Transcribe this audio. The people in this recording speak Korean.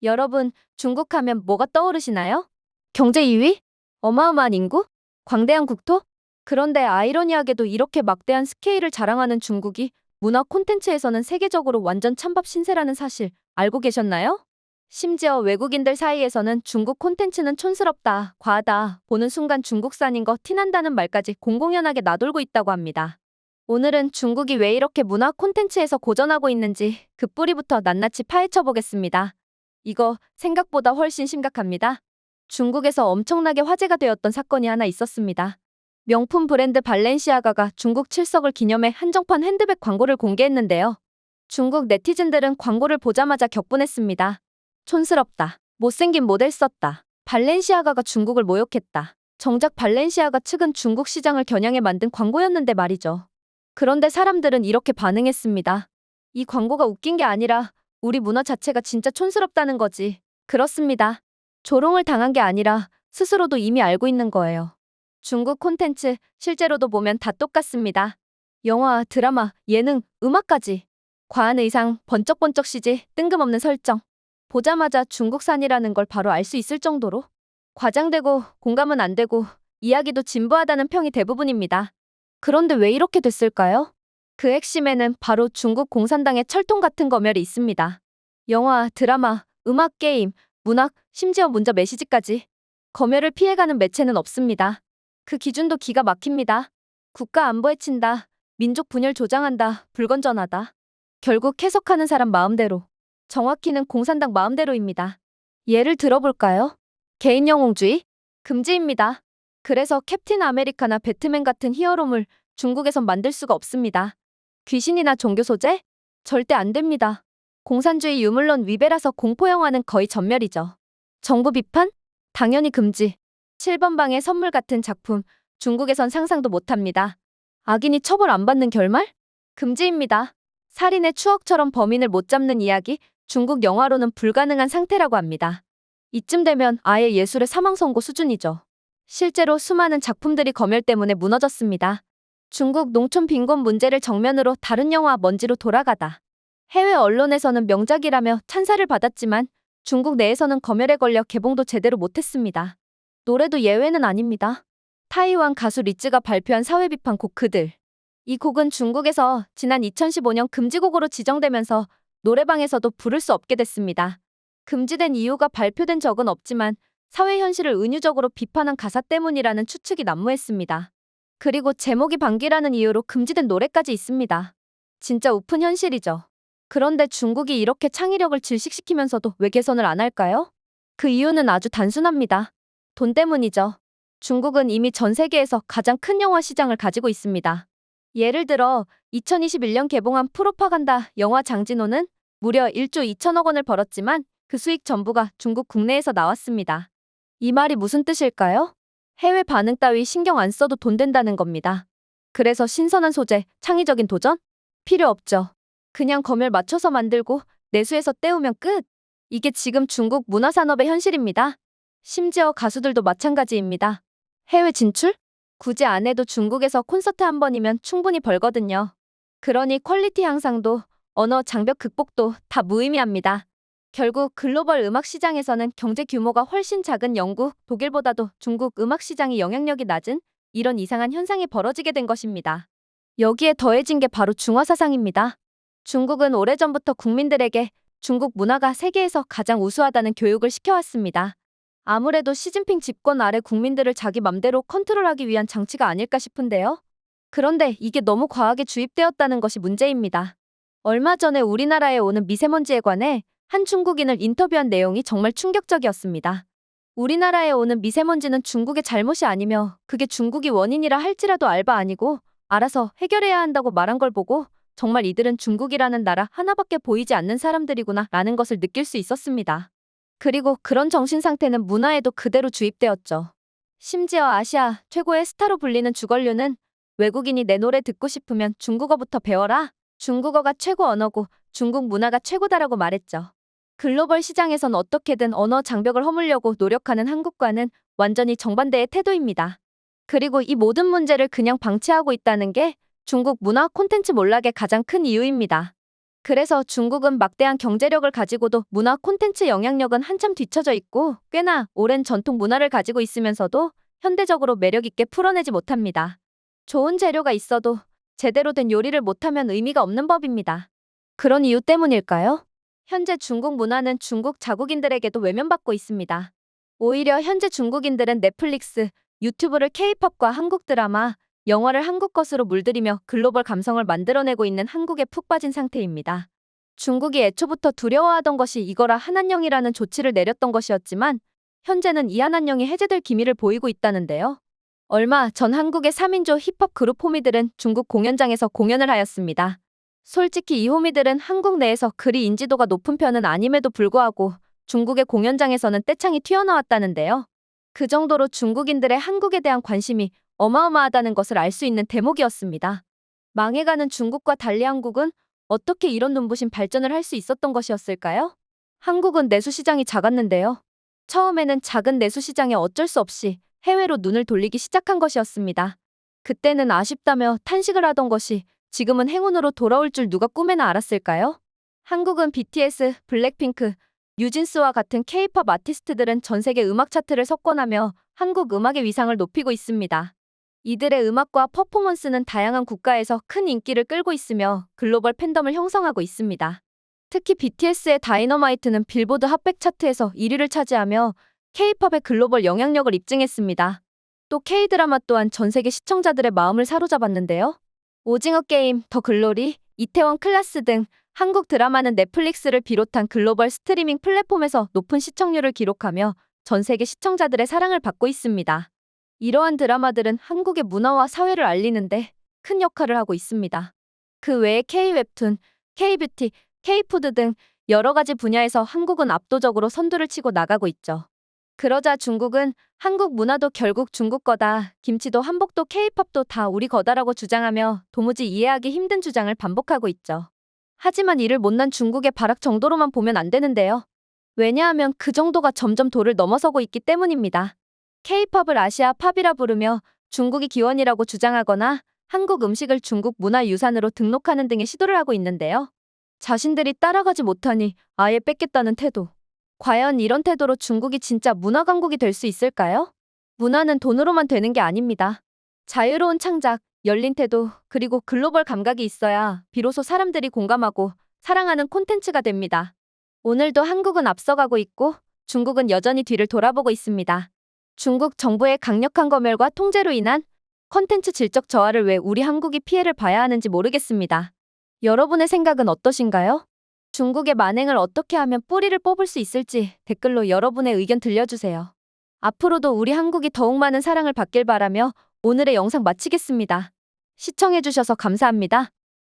여러분, 중국 하면 뭐가 떠오르시나요? 경제 2위? 어마어마한 인구? 광대한 국토? 그런데 아이러니하게도 이렇게 막대한 스케일을 자랑하는 중국이 문화 콘텐츠에서는 세계적으로 완전 찬밥 신세라는 사실 알고 계셨나요? 심지어 외국인들 사이에서는 중국 콘텐츠는 촌스럽다, 과하다, 보는 순간 중국산인 거 티난다는 말까지 공공연하게 나돌고 있다고 합니다. 오늘은 중국이 왜 이렇게 문화 콘텐츠에서 고전하고 있는지 그 뿌리부터 낱낱이 파헤쳐 보겠습니다. 이거 생각보다 훨씬 심각합니다. 중국에서 엄청나게 화제가 되었던 사건이 하나 있었습니다. 명품 브랜드 발렌시아가가 중국 칠석을 기념해 한정판 핸드백 광고를 공개했는데요. 중국 네티즌들은 광고를 보자마자 격분했습니다. 촌스럽다. 못생긴 모델 썼다. 발렌시아가가 중국을 모욕했다. 정작 발렌시아가 측은 중국 시장을 겨냥해 만든 광고였는데 말이죠. 그런데 사람들은 이렇게 반응했습니다. 이 광고가 웃긴 게 아니라 우리 문화 자체가 진짜 촌스럽다는 거지. 그렇습니다. 조롱을 당한 게 아니라 스스로도 이미 알고 있는 거예요. 중국 콘텐츠 실제로도 보면 다 똑같습니다. 영화, 드라마, 예능, 음악까지. 과한 의상, 번쩍번쩍 CG, 뜬금없는 설정. 보자마자 중국산이라는 걸 바로 알 수 있을 정도로 과장되고 공감은 안 되고 이야기도 진부하다는 평이 대부분입니다. 그런데 왜 이렇게 됐을까요? 그 핵심에는 바로 중국 공산당의 철통 같은 검열이 있습니다. 영화, 드라마, 음악, 게임, 문학, 심지어 문자 메시지까지 검열을 피해가는 매체는 없습니다. 그 기준도 기가 막힙니다. 국가 안보에 친다, 민족 분열 조장한다, 불건전하다. 결국 해석하는 사람 마음대로, 정확히는 공산당 마음대로입니다. 예를 들어볼까요? 개인 영웅주의? 금지입니다. 그래서 캡틴 아메리카나 배트맨 같은 히어로물 중국에선 만들 수가 없습니다. 귀신이나 종교 소재? 절대 안 됩니다. 공산주의 유물론 위배라서 공포영화는 거의 전멸이죠. 정부 비판? 당연히 금지. 7번 방의 선물 같은 작품, 중국에선 상상도 못합니다. 악인이 처벌 안 받는 결말? 금지입니다. 살인의 추억처럼 범인을 못 잡는 이야기, 중국 영화로는 불가능한 상태라고 합니다. 이쯤 되면 아예 예술의 사망 선고 수준이죠. 실제로 수많은 작품들이 검열 때문에 무너졌습니다. 중국 농촌 빈곤 문제를 정면으로 다룬 영화 먼지로 돌아가다. 해외 언론에서는 명작이라며 찬사를 받았지만 중국 내에서는 검열에 걸려 개봉도 제대로 못했습니다. 노래도 예외는 아닙니다. 타이완 가수 리츠가 발표한 사회 비판 곡 그들. 이 곡은 중국에서 지난 2015년 금지곡으로 지정되면서 노래방에서도 부를 수 없게 됐습니다. 금지된 이유가 발표된 적은 없지만 사회 현실을 은유적으로 비판한 가사 때문이라는 추측이 난무했습니다. 그리고 제목이 방귀라는 이유로 금지된 노래까지 있습니다. 진짜 우픈 현실이죠. 그런데 중국이 이렇게 창의력을 질식시키면서도 왜 개선을 안 할까요? 그 이유는 아주 단순합니다. 돈 때문이죠. 중국은 이미 전 세계에서 가장 큰 영화 시장을 가지고 있습니다. 예를 들어 2021년 개봉한 프로파간다 영화 장진호는 무려 1조 2천억 원을 벌었지만 그 수익 전부가 중국 국내에서 나왔습니다. 이 말이 무슨 뜻일까요? 해외 반응 따위 신경 안 써도 돈 된다는 겁니다. 그래서 신선한 소재, 창의적인 도전? 필요 없죠. 그냥 검열 맞춰서 만들고 내수해서 때우면 끝. 이게 지금 중국 문화산업의 현실입니다. 심지어 가수들도 마찬가지입니다. 해외 진출? 굳이 안 해도 중국에서 콘서트 한 번이면 충분히 벌거든요. 그러니 퀄리티 향상도, 언어 장벽 극복도 다 무의미합니다. 결국 글로벌 음악 시장에서는 경제 규모가 훨씬 작은 영국, 독일보다도 중국 음악 시장이 영향력이 낮은 이런 이상한 현상이 벌어지게 된 것입니다. 여기에 더해진 게 바로 중화 사상입니다. 중국은 오래전부터 국민들에게 중국 문화가 세계에서 가장 우수하다는 교육을 시켜왔습니다. 아무래도 시진핑 집권 아래 국민들을 자기 맘대로 컨트롤하기 위한 장치가 아닐까 싶은데요. 그런데 이게 너무 과하게 주입되었다는 것이 문제입니다. 얼마 전에 우리나라에 오는 미세먼지에 관해 한 중국인을 인터뷰한 내용이 정말 충격적이었습니다. 우리나라에 오는 미세먼지는 중국의 잘못이 아니며 그게 중국이 원인이라 할지라도 알바 아니고 알아서 해결해야 한다고 말한 걸 보고 정말 이들은 중국이라는 나라 하나밖에 보이지 않는 사람들이구나 라는 것을 느낄 수 있었습니다. 그리고 그런 정신 상태는 문화에도 그대로 주입되었죠. 심지어 아시아 최고의 스타로 불리는 주걸류는 외국인이 내 노래 듣고 싶으면 중국어부터 배워라. 중국어가 최고 언어고 중국 문화가 최고다라고 말했죠. 글로벌 시장에선 어떻게든 언어 장벽을 허물려고 노력하는 한국과는 완전히 정반대의 태도입니다. 그리고 이 모든 문제를 그냥 방치하고 있다는 게 중국 문화 콘텐츠 몰락의 가장 큰 이유입니다. 그래서 중국은 막대한 경제력을 가지고도 문화 콘텐츠 영향력은 한참 뒤처져 있고 꽤나 오랜 전통 문화를 가지고 있으면서도 현대적으로 매력 있게 풀어내지 못합니다. 좋은 재료가 있어도 제대로 된 요리를 못하면 의미가 없는 법입니다. 그런 이유 때문일까요? 현재 중국 문화는 중국 자국인들에게도 외면받고 있습니다. 오히려 현재 중국인들은 넷플릭스, 유튜브를 K-팝과 한국 드라마, 영화를 한국 것으로 물들이며 글로벌 감성을 만들어내고 있는 한국에 푹 빠진 상태입니다. 중국이 애초부터 두려워하던 것이 이거라 한한령이라는 조치를 내렸던 것이었지만 현재는 이 한한령이 해제될 기미를 보이고 있다는데요. 얼마 전 한국의 3인조 힙합 그룹 호미들은 중국 공연장에서 공연을 하였습니다. 솔직히 이 호미들은 한국 내에서 그리 인지도가 높은 편은 아님에도 불구하고 중국의 공연장에서는 떼창이 튀어나왔다는데요. 그 정도로 중국인들의 한국에 대한 관심이 어마어마하다는 것을 알 수 있는 대목이었습니다. 망해가는 중국과 달리 한국은 어떻게 이런 눈부신 발전을 할 수 있었던 것이었을까요? 한국은 내수시장이 작았는데요. 처음에는 작은 내수시장에 어쩔 수 없이 해외로 눈을 돌리기 시작한 것이었습니다. 그때는 아쉽다며 탄식을 하던 것이 지금은 행운으로 돌아올 줄 누가 꿈에나 알았을까요? 한국은 BTS, 블랙핑크, 뉴진스와 같은 K-팝 아티스트들은 전 세계 음악 차트를 석권하며 한국 음악의 위상을 높이고 있습니다. 이들의 음악과 퍼포먼스는 다양한 국가에서 큰 인기를 끌고 있으며 글로벌 팬덤을 형성하고 있습니다. 특히 BTS의 다이너마이트는 빌보드 핫백 차트에서 1위를 차지하며 K-팝의 글로벌 영향력을 입증했습니다. 또 K-드라마 또한 전 세계 시청자들의 마음을 사로잡았는데요. 오징어 게임, 더 글로리, 이태원 클라스 등 한국 드라마는 넷플릭스를 비롯한 글로벌 스트리밍 플랫폼에서 높은 시청률을 기록하며 전 세계 시청자들의 사랑을 받고 있습니다. 이러한 드라마들은 한국의 문화와 사회를 알리는데 큰 역할을 하고 있습니다. 그 외에 K-웹툰, K-뷰티, K-푸드 등 여러 가지 분야에서 한국은 압도적으로 선두를 치고 나가고 있죠. 그러자 중국은 한국 문화도 결국 중국 거다, 김치도 한복도 K-팝도 다 우리 거다라고 주장하며 도무지 이해하기 힘든 주장을 반복하고 있죠. 하지만 이를 못난 중국의 발악 정도로만 보면 안 되는데요. 왜냐하면 그 정도가 점점 도를 넘어서고 있기 때문입니다. K-팝을 아시아 팝이라 부르며 중국이 기원이라고 주장하거나 한국 음식을 중국 문화유산으로 등록하는 등의 시도를 하고 있는데요. 자신들이 따라가지 못하니 아예 뺏겠다는 태도. 과연 이런 태도로 중국이 진짜 문화 강국이 될 수 있을까요? 문화는 돈으로만 되는 게 아닙니다. 자유로운 창작, 열린 태도, 그리고 글로벌 감각이 있어야 비로소 사람들이 공감하고 사랑하는 콘텐츠가 됩니다. 오늘도 한국은 앞서가고 있고 중국은 여전히 뒤를 돌아보고 있습니다. 중국 정부의 강력한 검열과 통제로 인한 콘텐츠 질적 저하를 왜 우리 한국이 피해를 봐야 하는지 모르겠습니다. 여러분의 생각은 어떠신가요? 중국의 만행을 어떻게 하면 뿌리를 뽑을 수 있을지 댓글로 여러분의 의견 들려주세요. 앞으로도 우리 한국이 더욱 많은 사랑을 받길 바라며 오늘의 영상 마치겠습니다. 시청해주셔서 감사합니다.